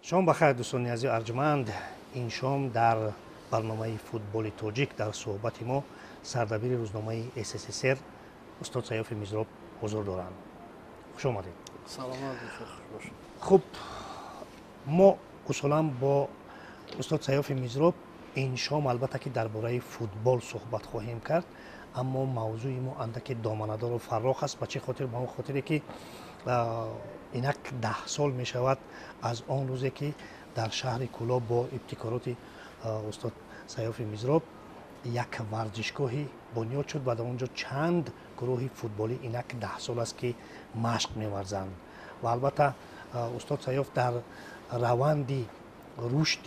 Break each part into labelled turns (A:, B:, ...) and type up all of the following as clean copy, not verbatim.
A: شما بخیر دوستان عزیز ارجمند. این شام در برنامه فوتبال تاجیک در صحبت ما سردبیر روزنامه SSSR استاد سیاف میزراب حضور دارند. خوش آمدید.
B: سلامت باشید.
A: خب ما اصولا با استاد سیاف میزراب این شام البته که درباره فوتبال صحبت خواهیم کرد، اما موضوع ما اندک دامنه‌دار و فراخ است. به چه خاطر؟ به اون خاطری که اینک 10 سال می شود از آن روزی که در شهر کولا با ابتکارات استاد سیاف میزراب یک ورزشگاهی بنیاد شد و در اونجا چند گروه فوتبالی اینک 10 سال است که مشق می‌ورزند و البته استاد سیاف در روند رشد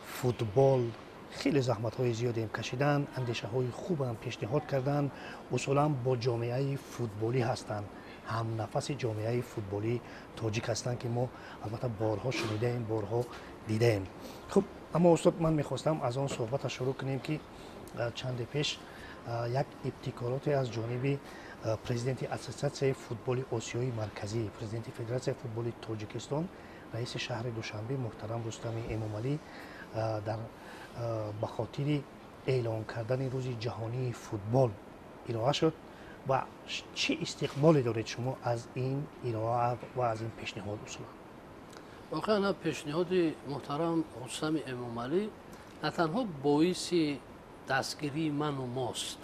A: فوتبال خیلی زحمت‌های زیادی هم کشیدن، اندیشه‌های خوب هم پیشنهاد کردند. اصولا با جامعه فوتبالی هستند، هم نفس جامعه فوتبالی تاجیک هستند که ما البته بارها شنیدیم، بارها دیدیم. خب اما استاد من می‌خواستم از آن صحبت شروع کنیم که چند پیش یک ابتکارات از جانب پرزیدنت اساسیاسیون فوتبال آسیایی مرکزی، پرزیدنت فدراسیون فوتبال تاجیکستان، رئیس شهر دوشنبه محترم رستم امامعلی در به خاطر اعلان کردن روز جهانی فوتبال ارائه شد و چه استقبالی دارید شما از این ارائه و از این پیشنهاد اصولا؟
B: واقعا پیشنهاد محترم رستم امامعلی نه تنها باعث دستگیری من و ماست،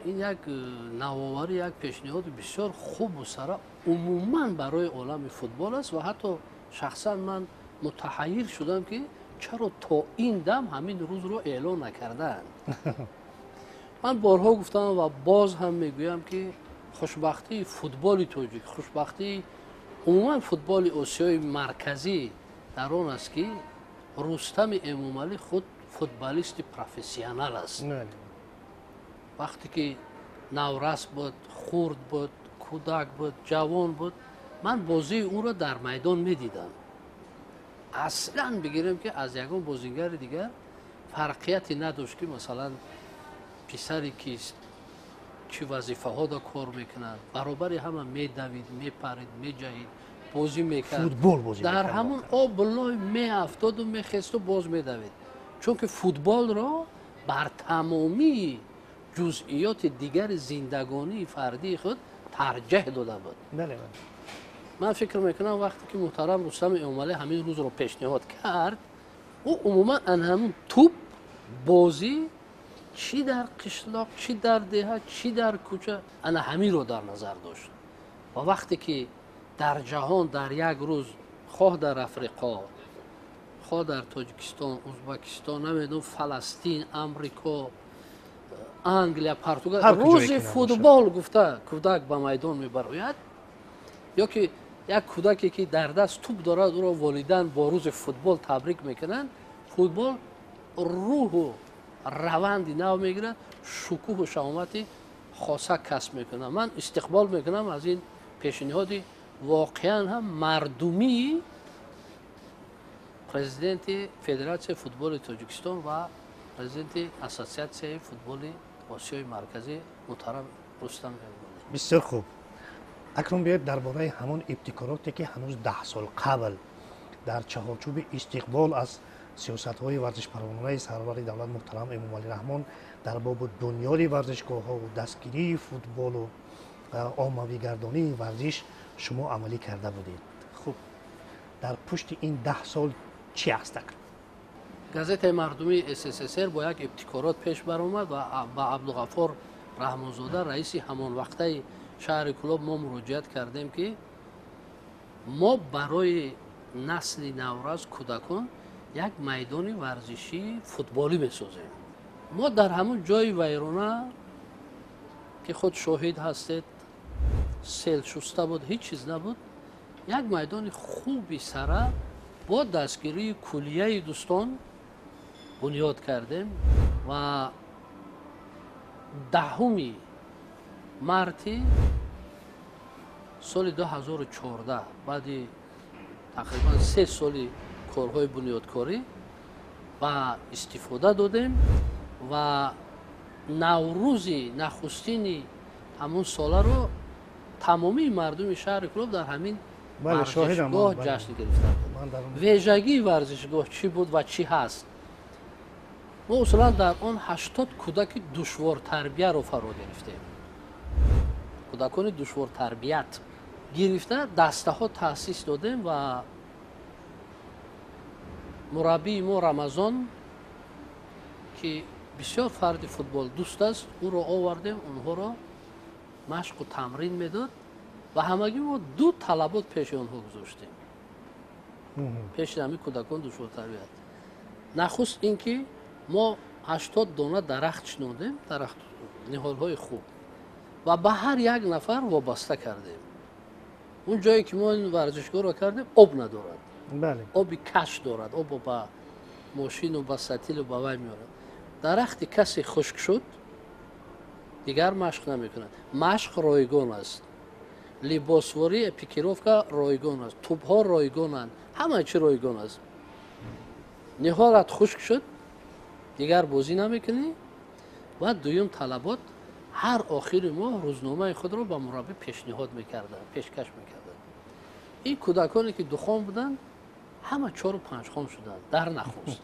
B: این یک نوآوری، یک پیشنهاد بسیار خوب و سرا عموما برای عالم فوتبال است و حتی شخصا من متحیر شدم که چرا تا این دم همین روز رو اعلان نکردن. من بارها گفتم و باز هم میگویم که خوشبختی فوتبال تاجیک، خوشبختی عموما فوتبال آسیای مرکزی در آن است که رستم امامعلی خود فوتبالیست پروفسیونال است. وقتی که نورس بود، خرد بود، کودک بود، جوان بود، من بازی او را در میدان میدیدم. اصلا بگیریم که از یکون بازیگر دیگر فرقیتی نداشت که مثلا پسری که چی وظیفه ها دا کار میکنند، برابری همه میدوید، میپرید، میجهید، بازی میکرد،
A: فوتبال بازی
B: در
A: میکرد،
B: همون آب بلای میافتاد و میخست و باز میدوید، چون که فوتبال را بر تمامی جزئیات دیگر زندگانی فردی خود ترجیح داده بود.
A: بله.
B: من فکر میکنم وقتی که محترم رستم امامعلی همین روز رو پیشنهاد کرد، او عموما همون توپ بازی چی در قشلاق، چی در دهه، چی در کوچه، انا همین رو در نظر داشت. و وقتی که در جهان در یک روز، خواه در افریقا، خواه در تاجیکستان، ازبکستان، نمیدونم فلسطین، امریکا، انگلیا، پرتغال، روز فوتبال گفته کودک به میدان میبراید، یا که یک کودکی که در دست توپ دارد او را والدین با روز فوتبال تبریک میکنن، فوتبال روح و روندی نو میگیرد، شکوه و شهامتی خاصه کسب میکنه. من استقبال میکنم از این پیشنهاد واقعا هم مردمی پرزیدنت فدراسیون فوتبال تاجیکستان و پرزیدنت اساسیاسیون فوتبال آسیای مرکزی محترم رستم امامعلی.
A: بسیار خوب. اکنون بیاید درباره همون ابتکاراتی که هنوز 10 سال قبل در چهارچوب استقبال از سیاست‌های ورزشپرورانه سرور دولت محترم امامعلی رحمان در باب بنیاد ورزشگاه‌ها و دستگیری فوتبال و عاموی گردانی ورزش شما عملی کرده بودید. خب در پشت این 10 سال چی است؟
B: گازت مردمی SSSR با یک ابتکارات پیش برآمد و با عبدالغفار رحمانزاده رئیس همان وقته شهر کولا ما مراجعت کردیم که ما برای نسل نوروز کودکان یک میدان ورزشی فوتبالی بسازیم. ما در همون جای ویرانه که خود شاهد هستید، سیل شسته بود، هیچ چیز نبود، یک میدان خوبی سره با دستگیری کلیه دوستان بنیاد کردیم و 10 مارس سال 2014 بعد تقریبا 3 سال کارهای بنیادکاری و استفاده دادیم و نوروز نخستین همون سال رو تمامی مردم شهر کولا در همین ورزشگاه جشن گرفتند. вежагии варзишгоҳ чӣ буд ва чӣ ҳаст? мо усулан дар он 80 кӯдаки душвортарбияро фаро гирифтем. кӯдакони душвортарбият гирифта дастаҳо таъсис додем ва мураббии мо Рамазон ки бисёр фарди футбол дӯст аст, ӯро овардем, онҳоро машқу тамрин медод ва ҳамагӣ мо 2 талабот пеши онҳо гузоштем. пеши ҳамин кӯдакони душвортарбият. нахуст ин ки мо 80 дона дарахт шинодем, дарахт ниҳолҳои хуб ва ба ҳар як нафар вобаста кардем. он ҷое ки мо ин варзишгоҳро кардем, об надорад. оби каш дорад, обо ба мошину ба сатилу ба вай меорад. дарахти касе хушк шуд, дигар машқ намекунад. машқ ройгон аст. либосворӣ, пикировка ройгон аст. тӯбҳо ройгонанд. ҳама чӣ ройгон аст. ниҳолат хушк шуд, дигар бозӣ намекунӣ ва дуюм талабот ҳар охири моҳ рӯзномаи худро ба мураббӣ пешниҳод мекарданд, пешкаш мекарданд. ин кӯдаконе ки духон буданд, ҳама 4-5 хон шуданд дар нахуст.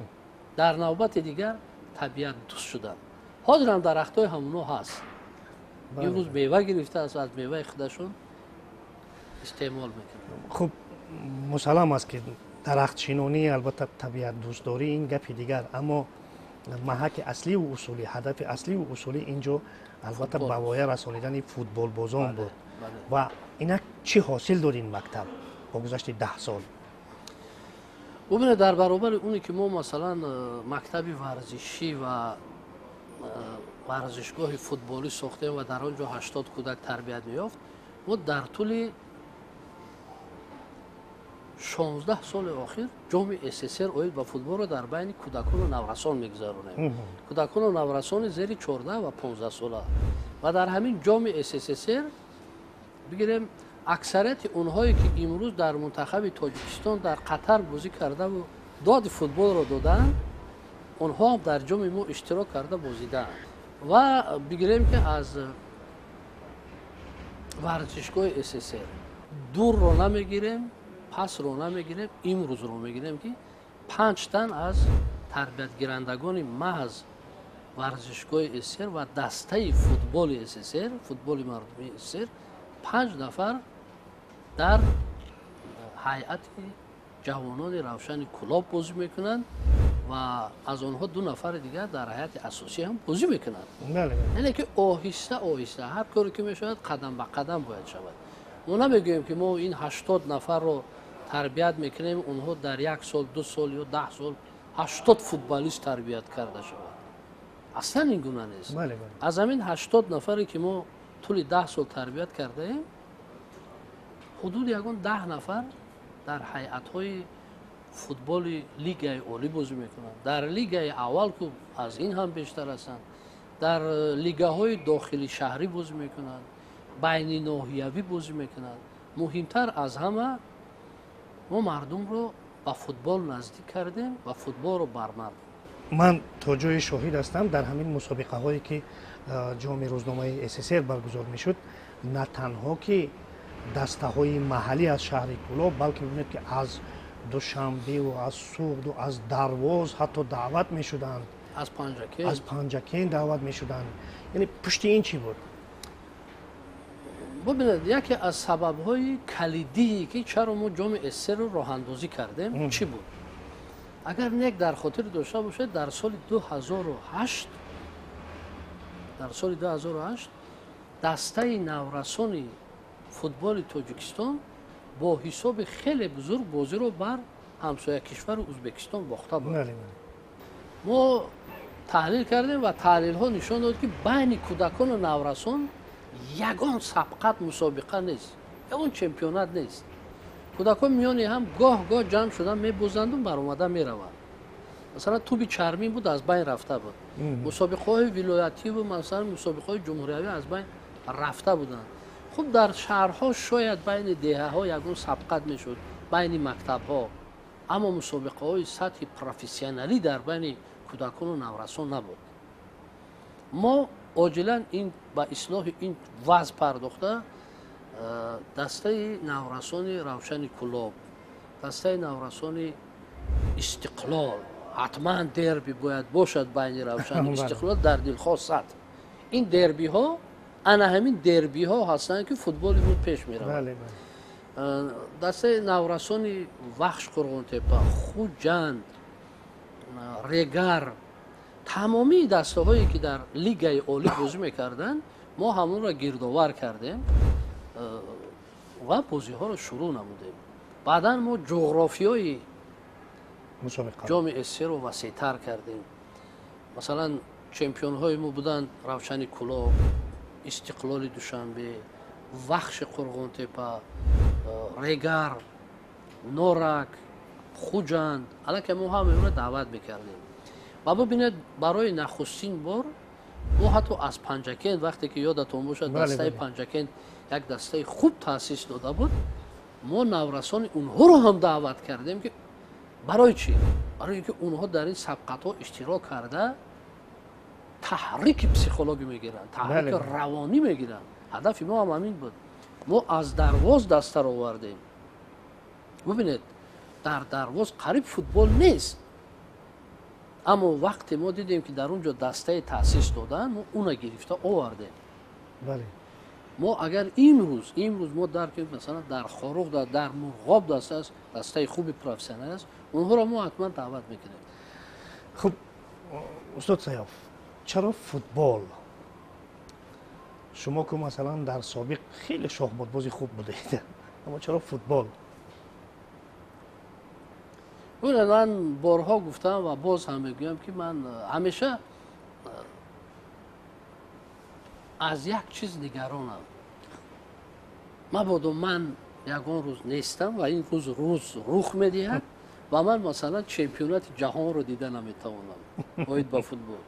B: дар навбати дигар табиат дӯст шуданд. ҳозирам дарахтҳои ҳамуно ҳаст. имрӯз мева гирифтааст, аз меваи худашон истеъмол мекунанд.
A: хуб, мусаллам аст ки дарахтшинонӣ, албатта табиатдӯстдорӣ ин гапи дигар, аммо маҳаки аслию усулӣ, ҳадафи аслию усулӣ инҷо албатта ба воя расонидани футболбозон буд. ва инак чӣ ҳосил дод ин мактаб бо гузашти 10 сол?
B: бубинед, дар баробари оне ки мо масалан мактаби варзишӣ ва варзишгоҳи футболӣ сохтем ва дар он ҷо 80 кӯдак тарбият меёфт, мо дар тӯли 16 соли охир ҷоми СССР оид ба футболро дар байни кӯдакону наврасон мегузаронем. кӯдакону наврасони зери 14 ва 15 сола. ва дар ҳамин ҷоми СССР бигирем аксарияти онҳое ки имрӯз дар мунтахаби Тоҷикистон дар Қатар бозӣ кардаву доди футболро доданд, онҳо ҳам дар ҷоми мо иштирок карда бозидаанд. ва бигирем ки аз варзишгоҳи СССР дурро намегирем, пасро намегирем, имрӯзро мегирем ки 5 тан аз тарбиятгирандагони маҳз варзишгоҳи СССР ва дастаи футболи СССР, футболи мардумии СССР 5 нафар дар ҳайати ҷавонони равшани кӯлоб бозӣ мекунанд ва аз онҳо 2 нафари дигар дар ҳайати асосӣ ҳам бозӣ мекунанд. яъне ки оҳиста оҳиста ҳар коре ки мешавад қадам ба қадам бояд шавад. мо намегӯем ки мо ин 80 нафарро тарбият мекунем, онҳо дар 1 сол, 2 сол ё 10 сол 80 футболист тарбият карда шавад. аслан ин гуна нест. аз ҳамин 80 нафаре ки мо тӯли 10 сол тарбият кардаем, ҳудуди ягон 10 нафар дар ҳайатҳои футболи лигаи олӣ бозӣ мекунанд. дар лигаи аввал ку аз ин ҳам бештар ҳастанд. дар лигаҳои дохили шаҳрӣ бозӣ мекунанд, байни ноҳиявӣ бозӣ мекунанд. муҳимтар аз ҳама мо мардумро ба футбол наздик кардем ва футболро бармардем.
A: ман то ҷои шоҳид ҳастам дар ҳамин мусобиқаҳое ки ҷоми рӯзномаи СССР баргузор мешуд, на танҳо ки дастаҳои маҳаллӣ аз шаҳри Кӯлоб, балки бинед ки аз Душанбеву аз Суғду аз Дарвоз ҳатто даъват мешуданд, аз Панҷакен даъват мешуданд. яъне пушти ин чӣ буд?
B: бубинед, яке аз сабабҳои калидие ки чаро мо ҷоми СССР-ро роҳандозӣ кардем чӣ буд? агар нек дар хотир дошта бошед, дар соли 2008 дастаи наврасони футболи Тоҷикистон бо ҳисоби хеле бузург бозиро бар ҳамсоя кишвари Узбекистон бохта буд. мо таҳлил кардем ва таҳлилҳо нишон дод ки байни кӯдакону наврасон ягон сабқат мусобиқа нест, ягон чемпионат нест. кӯдакон миёни ҳам гоҳ-гоҳ ҷамъ шуда мебозанду баромада мераванд. масалан туби чармин буд, аз байн рафта буд. мусобиқаҳои вилоятиву масалан мусобиқаҳои ҷумҳуриявӣ аз байн рафта буданд. хуб дар шаҳрҳо шояд байни деҳаҳо ягон сабқат мешуд, байни мактабҳо, аммо мусобиқаҳои сатҳи профессионалӣ дар байни кӯдакону наврасон набуд. мо оҷилан ин ба ислоҳи ин вазъ пардохта дастаи наврасони Равшани Кӯлоб дастаи наврасони истиқлол ҳатман дерби бояд бошад байни равшани истиқлол дар дилхосад. ин дербиҳо ана ҳамин дербиҳо ҳастанд ки футболи муд пеш меравад. дастаи наврасони вахш қурғонтепа, хуҷанд, регар, тамоми дастаҳое ки дар лигаи олӣ бозӣ мекарданд, мо ҳамонро гирдовар кардем ва бозиҳоро шурӯъ намудем. баъдан мо ҷуғрофиёи ҷоми эсеро васеътар кардем. масалан чемпионҳои мо буданд равшани кӯлоб, истиқлоли душанбе, вахши қурғонтепа, регар, норак, хуҷанд, аллакай мо ҳамаонро даъват мекардем. ва бубинед барои нахустин бор мо ҳатто аз панҷакент вақте ки ёдатон бошад дастаи панҷакент як дастаи хуб таъсис дода буд, мо наврасони онҳоро ҳам даъват кардем ки барои чӣ? барои ки онҳо дар ин сабқатҳо иштирок карда таҳрики психологӣ мегиранд, таҳрики равонӣ мегиранд. ҳадафи мо ҳам ҳамин буд. мо аз дарвоз дастаро овардем. бубинед дар дарвоз қариб футбол нест, аммо вақте мо дидем ки дар онҷо дастаи таъсис доданд, мо уна гирифта овардем. мо агар имрӯз мо даркем масалан дар хорух дар мурғоб даста аст, дастаи хуби профессионал аст, онҳоро мо ҳатман даъват мекунем.
A: хуб устод Саёф, чаро футбол? шумо ку масалан дар собиқ хеле шоҳботбози хуб будед, аммо чаро футбол?
B: ман борҳо гуфтам ва боз ҳам мегӯям ки ман ҳамеша аз як чиз нигаронам. мабодо ман ягон рӯз нестам ва ин рӯз рух медиҳад ва ман масалан чемпионати ҷаҳонро дида наметавонам оид ба футбол,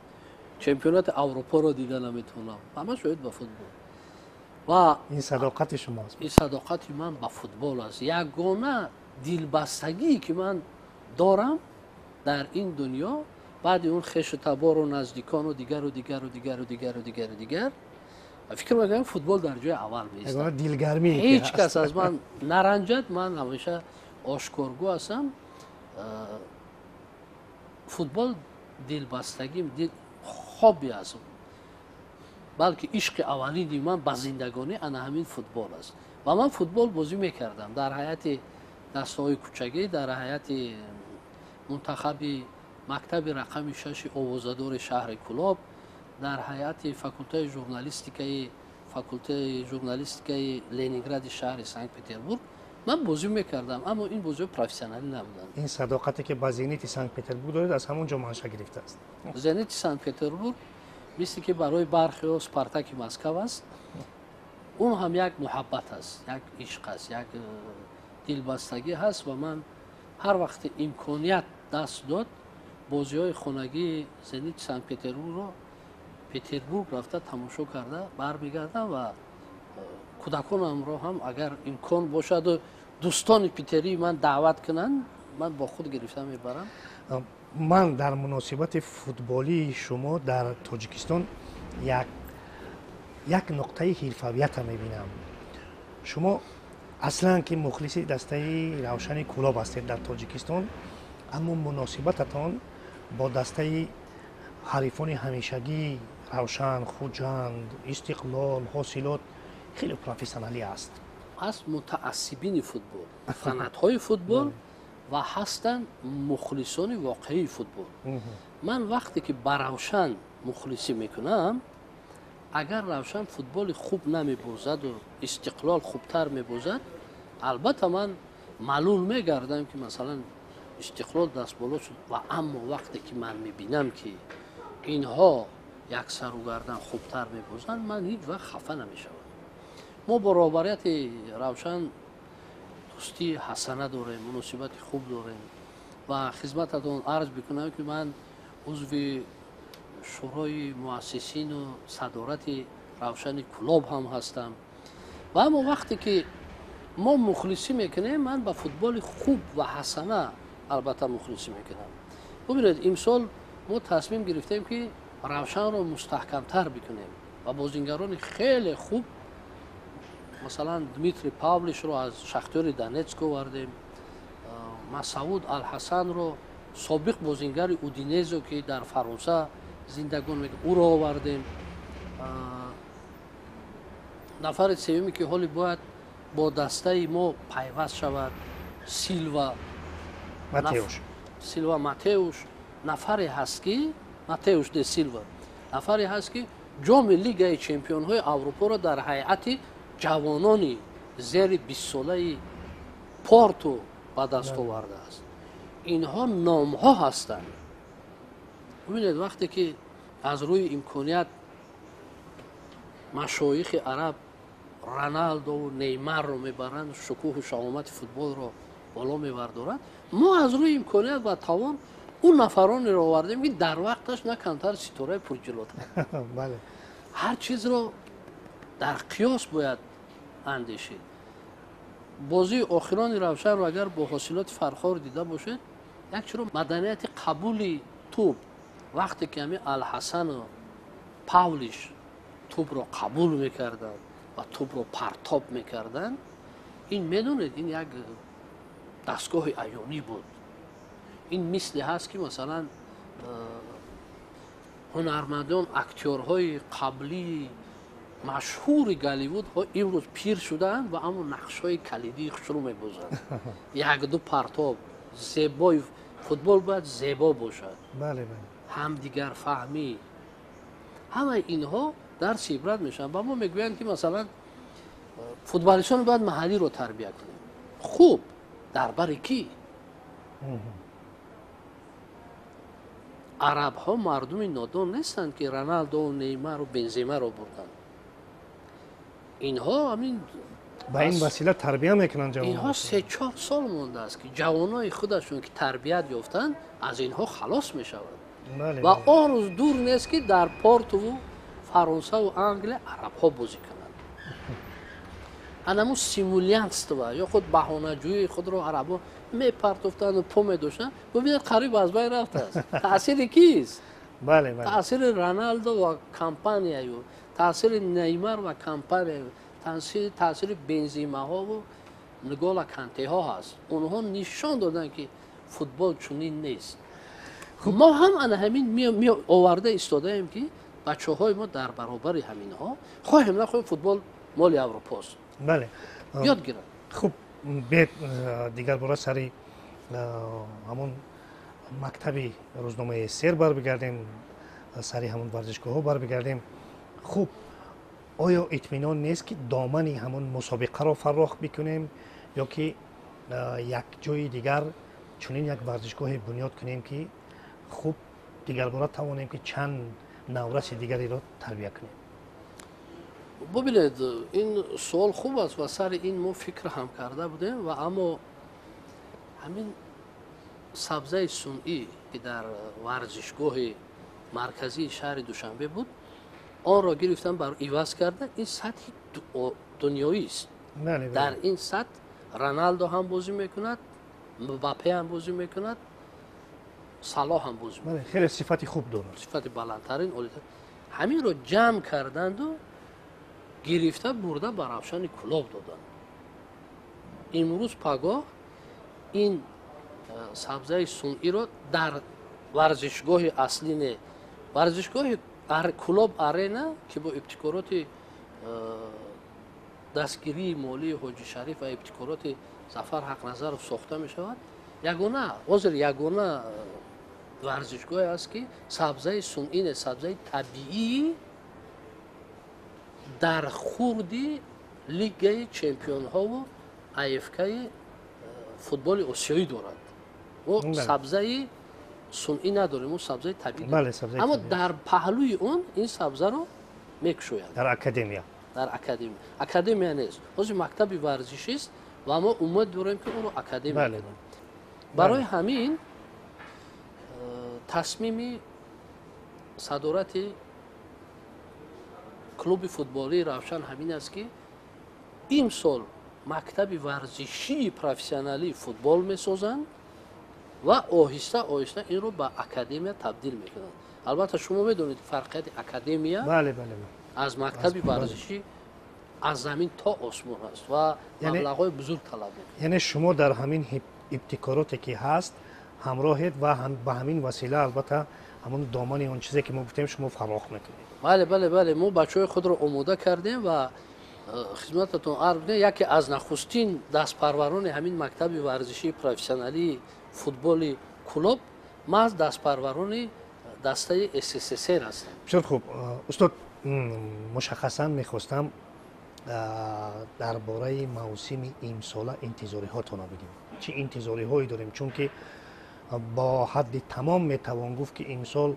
B: чемпионати аврупоро дида наметавонам, ҳамаш оид ба футбол. ва
A: ин садоқати шумост?
B: ин садоқати ман ба футбол аст. ягона дилбастагие ки ман дорам дар ин дунё баъди он хешу табору наздикону дигару дигар фикр мекунам футбол дар ҷои аввал меистад.
A: дилгармӣ
B: ҳеҷ кас аз ман наранҷад. ман ҳамеша ошкоргӯ ҳастам. футбол дилбастагим, хобби аст, балки ишқи аввалини ман ба зиндагонӣ ана ҳамин футбол аст. ва ман футбол бозӣ мекардам дар ҳайати дастаҳои кӯчагӣ, дар ҳайати мунтахаби мактаби рақами 6 овозадори шаҳри Кӯлоб, дар ҳайати факултаи журналистикаи Ленингради шаҳри Санкт Петербург ман бозӣ мекардам, аммо ин бозиҳои профессионалӣ набуданд.
A: ин садоқате ки ба Зенити Санкт Петербург доред аз ҳамон ҷо манша гирифтааст.
B: Зенити Санкт Петербург мисли ки барои бархеҳо Спартаки Москав аст, он ҳам як муҳаббат аст, як ишқ аст, як дилбастагӣ ҳаст ва ман ҳар вақте имконият даст дод бозиҳои хонагии Зенити Санкт Петербургро Петербург рафта тамошо карда бармегардам ва кӯдаконамро ҳам агар имкон бошаду дӯстони питерии ман даъват кунанд, ман бо худ гирифта мебарам.
A: ман дар муносибати футболии шумо дар Тоҷикистон як нуқтаи ҳирфавията мебинам. шумо аслан ки мухлиси дастаи равшани Кӯлоб ҳастед дар Тоҷикистон, аммо муносибататон бо дастаи ҳарифони ҳамешагӣ равшан, хуҷанд, истиқлол, ҳосилот хеле профессионалӣ аст.
B: ҳаст мутаассибини футбол, фанатҳои футбол ва ҳастанд мухлисони воқеии футбол. ман вақте ки ба равшан мухлисӣ мекунам, агар равшан футболи хуб намебозаду истиқлол хубтар мебозад, албатта ман маълул мегардам ки масалан истиқлол дастболо шуд ва аммо вақте ки ман мебинам ки инҳо яксару гардан хубтар мебозанд, ман ҳеҷ вақт хафа намешавам. мо бо роҳбарияти равшан дӯстии ҳасана дорем, муносибати хуб дорем ва хизмататон арз бикунам ки ман узви шӯрои муассисину садорати равшани Кӯлоб ҳам ҳастам. ва аммо вақте ки мо мухлисӣ мекунем, ман ба футболи хуб ва ҳасана албатта мухлисӣ мекунам. бубинед имсол мо тасмим гирифтем ки равшанро мустаҳкамтар бикунем ва бозингарони хеле хуб, масалан Дмитрий Павлишро аз Шахтёри Донецк овардем, Масауд Алҳасанро собиқ бозингари Удинезо ки дар Фаронса зиндагон мекард, ӯро овардем. нафари севуме ки ҳоли бояд бо дастаи мо пайваст шавад, Силва Матеуш нафаре ҳаст ки Матеуш де Силва нафаре ҳаст ки ҷоми Лигаи Чемпионҳои Аврупоро дар ҳайати ҷавонони зери 20 солаи Порту ба даст овардааст. Инҳо номҳо ҳастанд. бибинед вақте ки аз рӯи имконият машоихи араб Роналдо, Неймарро мебаранд, шукӯҳу шаомати футболро боло мебардоранд, мо аз рӯи имконият ва тавон اون نفرانی رو آوردیم که در وقتش نه کمتر ستاره پرجلوتر.
A: بله.
B: هر چیز رو در قیاس باید اندیشید. بازی آخران روشن رو اگر با حاصلات فرخار دیده باشید، یک چرا مدنیت قبول توپ وقتی که همین الحسن و پاولیش توپ رو قبول میکردن و توپ رو پرتاب میکردن، این میدونید این یک دستگاه عیونی بود. این مثل هست که مثلا هنرمندان اکتورهای قبلی مشهور گالیوود ها امروز پیر شدن و اما نقش های کلیدی شروع می‌بازند. یک دو پرتاب زیبای فوتبال باید زیبا باشد.
A: بله بله.
B: همدیگر فهمی همه اینها درس عبرت میشن. و ما میگویند که مثلا فوتبالیستان باید محلی رو تربیت کنیم. خوب در بر کی؟ عرب ها مردم نادان نیستند که رونالدو و نیمار و بنزما رو بردن. اینها همین
A: با این وسیله تربیت میکنن جوانان.
B: اینها 3-4 سال مونده است که جوانای خودشون که تربیت یافتن از اینها خلاص میشوند.
A: بله.
B: و آن روز دور نیست که در پورت و فرانسه و انگلیس عرب ها بازی کنند. انمو سیمولیانست و یا خود بهانه‌جویی خود رو عربا میپرتوفتن و پا میدوشن. ببینید قریب از بین رفته است. تاثیر کیست؟
A: بله بله.
B: تاثیر رونالدو و کمپانیایو، تاثیر نیمار و کمپانیایو، تاثیر بنزیما ها و نگولا کانته ها هست. اونها نشان دادن که فوتبال چنین نیست. ما هم همین می آورده ایستاده ایم که بچه‌های ما در برابر همین ها خواهیم نخواهیم فوتبال مال اروپاست.
A: بله.
B: یاد گیرن.
A: خوب بیت دیگر برای سری همون مکتبی روزنامه سیر بر بگردیم، سری همون ورزشگاه ها بر بگردیم. خوب آیا اطمینان نیست که دامنی همون مسابقه را فراخ بکنیم یا که یک جای دیگر چنین یک ورزشگاه بنیاد کنیم که خوب دیگر برای توانیم که چند نورس دیگری را تربیت کنیم؟
B: ببینید این سوال خوب است و سر این ما فکر هم کرده بودیم و اما همین سبزه صنعی که در ورزشگاه مرکزی شهر دوشنبه بود آن را گرفتن بر عوض کردن. این سطح دنیایی است. در این سطح رونالدو هم بازی میکند، مباپه هم بازی میکند، صلاح هم بازی میکند.
A: خیلی صفت خوب دارد.
B: صفت بلندترین اولیتر. همین رو جمع کردند و گرفته برده بر افشان کلاب دادن. امروز پگاه این سبزه صنعی رو در ورزشگاه اصلی نه، ورزشگاه کلاب آرینا که با ابتکارات دستگیری مالی حاجی شریف و ابتکارات ظفر حق نظر ساخته می شود. یگانه ورزشگاه است که سبزه صنعی نه، سبزه طبیعی در خوردی لیگ چمپیون ها و ایفکی فوتبال آسیایی دارد. و سبزه صنعی نداریم، اون سبزه طبیعی دارد. اما در پهلوی اون این سبزه رو میکشویند.
A: در اکادمیا.
B: در اکادمیا نیست. از مکتب ورزشی است و ما امید داریم که اون رو اکادمی کنیم. برای همین تصمیم صدارت کلوب فوتبالی روشن همین است که این سال مکتب ورزشی پروفسیونالی فوتبال میسازند و آهسته آهسته این رو به اکادمیا تبدیل میکنند. البته شما میدونید فرقیت اکادمیا از مکتب ورزشی از زمین تا آسمان است و مبلغ‌های بزرگ طلب میکنه.
A: یعنی شما در همین ابتکاراتی که هست همراهید و به همین وسیله البته همون دامن اون چیزی که ما گفتیم شما فراخ میکنید.
B: بله ما بچهای خود رو آماده کردیم و خدمتتون عرض می‌کنم یکی از نخستین دستپروران همین مکتب ورزشی پروفسیونالی فوتبال کلوب ما از دستپروران دسته SSSR هستم.
A: بسیار خوب استاد، مشخصا میخواستم درباره موسم امسال انتظاری هاتون بگیم. چه انتظاری هایی داریم؟ چون که با حد تمام میتوان گفت که امسال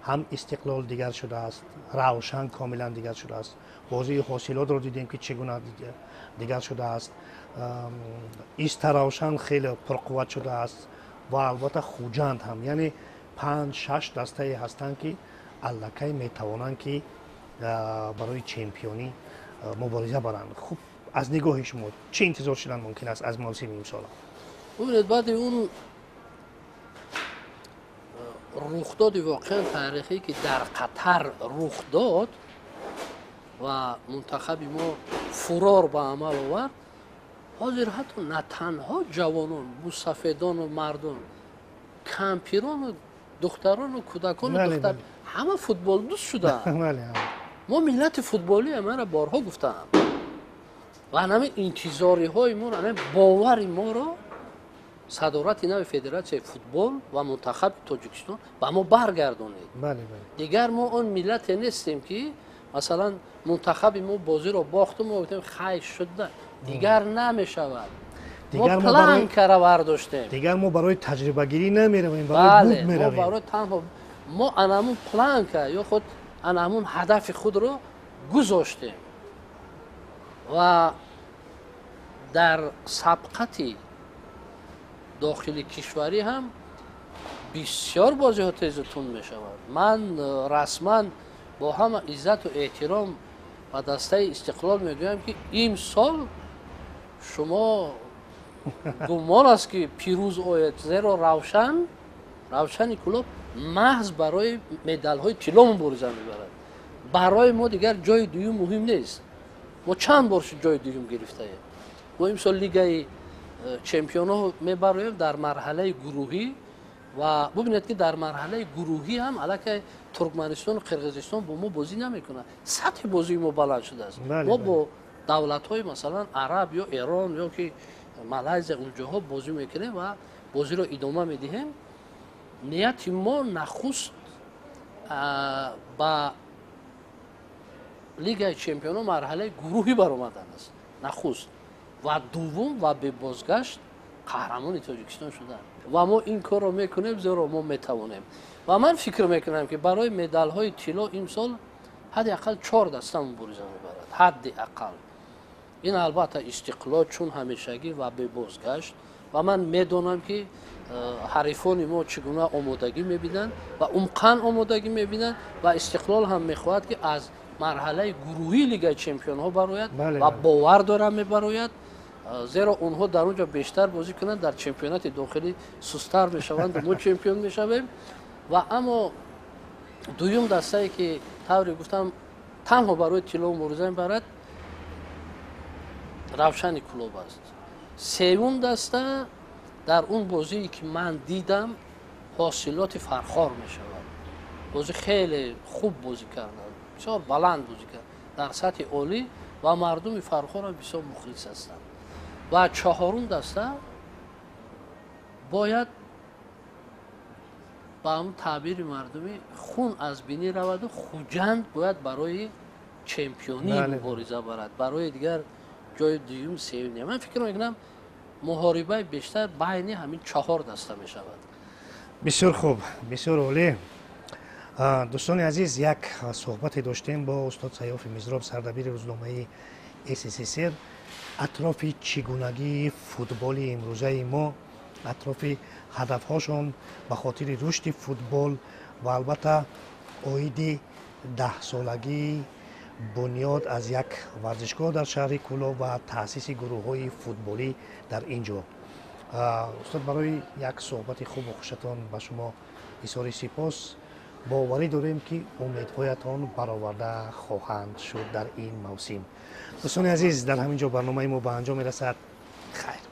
A: هم استقلال دیگر شده است، روشن کاملا دیگر شده است. بازی حاصلات رو دیدیم که چگونه دیگر شده است. ایست روشن خیلی پرقوت شده است و البته خوجند هم، یعنی 5-6 دسته هستند که الکی میتوانند که برای چمپیونی مبارزه برند. خوب از نگاه شما چه انتظار شدن ممکن است از موسم امسال؟
B: ببینید بعد اون رخداد واقعا تاریخی که در قطر رخ داد و منتخب ما فرار به عمل آورد، حاضر حتی نه تنها جوانان، بوسفیدان و مردان، کمپیران و دختران و کودکان و دختر همه فوتبال دوست شدن. ما ملت فوتبالی همه را بارها گفتم و همه انتظاری های ما را، همه باور ما را صدارت نو فدراسیون فوتبال و منتخب تاجیکستان با ما برگردونید. دیگر ما اون ملت نیستیم که مثلا منتخب ما بازی رو باختم و گفتیم خیر شده، دیگر نمیشود. ما پلان کرده برداشتیم.
A: دیگر ما برای تجربه گیری نمیرویم، برای بود میرویم.
B: ما برای تنها ما انمون پلان کرد یا خود انمون هدف خود رو گذاشتیم و در سبقتی داخلی کشوری هم بسیار بازی ها تیزتون می شود. من رسما با همه عزت و احترام و دسته استقلال می گویم که این سال شما گمان است که پیروز آید، زیرا روشن کلوب محض برای مدال های طلا مبارزه میبرد. برای ما دیگر جای دوم مهم نیست. ما چند بار جای دوم گرفته ایم. ما امسال لیگ چمپیون ها میبریم در مرحله گروهی و ببینید که در مرحله گروهی هم علاقه ترکمنستان و قرقیزستان با ما بازی نمیکنه. سطح بازی ما بلند شده است. ما با دولت های مثلا عرب یا ایران یا که مالزی اونجاها بازی میکنیم و بازی رو ادامه میدیم. نیت ما نخست با لیگ چمپیون ها مرحله گروهی برآمدن است نخست و دوم و به بازگشت قهرمان تاجیکستان شدن و ما این کار رو میکنیم زیرا ما میتوانیم و من فکر میکنم که برای مدال های طلا امسال حداقل 4 دسته مبارزه میبرد، حداقل. این البته استقلال چون همیشگی و به بازگشت و من میدونم که حریفان ما چگونه آمادگی میبینن و عمقاً آمادگی میبینن و استقلال هم میخواهد که از مرحله گروهی لیگ چمپیون ها برآید و باور دارم میبراید، زیرا اونها در اونجا بیشتر بازی کنند، در چمپیونات داخلی سست‌تر میشوند و ما چمپیون میشویم. و اما دویم دسته ای که طوری گفتم تنها برای طلا مبارزه میبرد روشن کلوب است. سوم دسته در اون بازی که من دیدم حاصلات فرخار می شود. بازی خیلی خوب بازی کردن، بسیار بلند بازی کردن در سطح عالی و مردم فرخار هم بسیار مخلص هستند. و چهارم دسته باید با هم تعبیر مردمی خون از بینی رود و خوجند باید برای چمپیونی مبارزه برد، برای دیگر جای دوم سوم. من فکر میکنم محاربه بیشتر بین همین 4 دسته می شود.
A: بسیار خوب، بسیار عالی. دوستان عزیز، یک صحبت داشتیم با استاد سیاف میزراب، سردبیر روزنامه SSSR، اطراف چگونگی فوتبال امروزه ما، اطراف هدفهاشون به خاطر رشد فوتبال و البته عاید 10 سالگی بنیاد از یک ورزشگاه در شهر کلوب و تأسیس گروه‌های فوتبالی در اینجا. استاد، برای یک صحبت خوب و خوشتان به شما بسیار سپاس. باوری داریم که امیدهایتان برآورده خواهند شد در این موسم. دوستان عزیز، در همینجا برنامه ما به انجام میرسد. خیر.